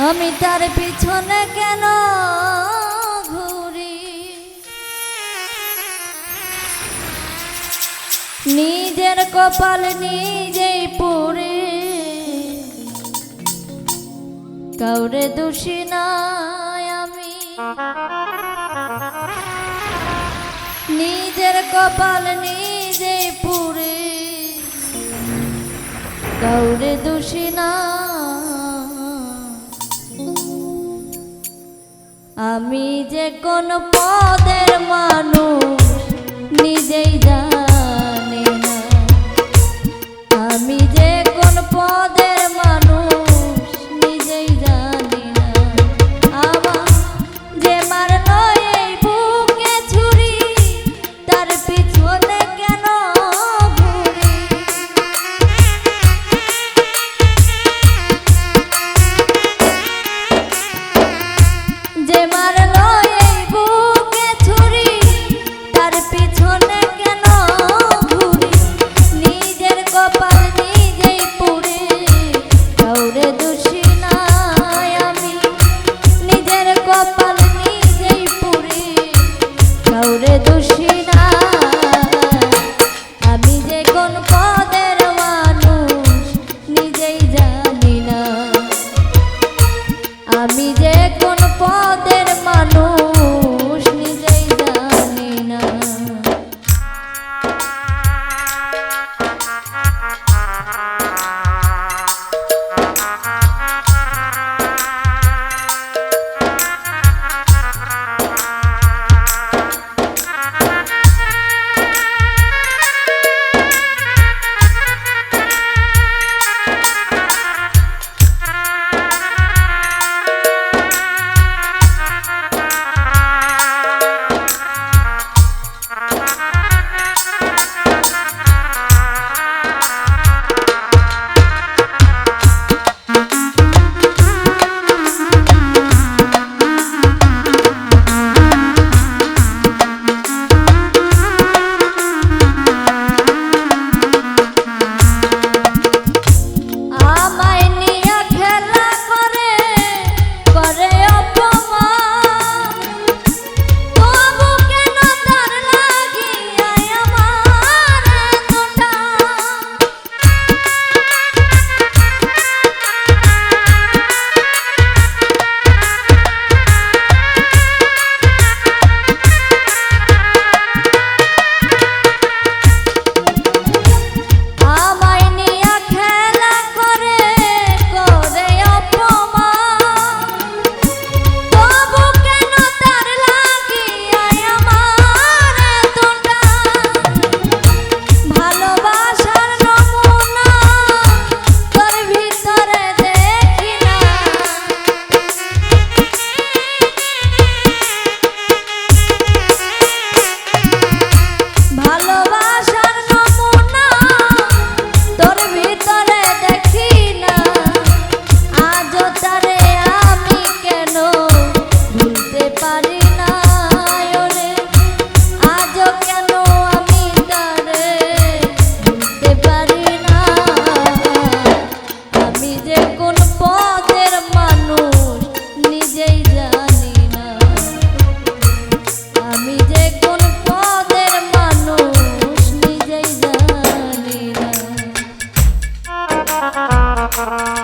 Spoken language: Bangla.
আমি তার পিছনে কেন ঘুরি, নিজের কপাল নিজেই পুড়ি, কাউরে দোষী নাই আমি, নিজের কপাল নিজেই পুড়ি, কাউরে দোষী না। আমি যে কোন পদের মানুষ নিজেই জানি না, আমি যে কোন পদের মানুষ নিজেই জানি না। আমার যে মারলো এই বুকে ছুরি, তার পিছনে কেন ঘুরি, যে মারলো এই বুকে ছুরি, তার পিছনে কেন ঘুরি, নিজের কপাল নিজেই পুড়ে, কাউরে দোষী নাই আমি, নিজের কপাল নিজেই পুড়ে, কাউরে দোষী না। আমি যে কোন পদের মানুষ নিজেই জানি না, আমি যে কোন পদের মানুষ নিজেই জানি না। Thank you.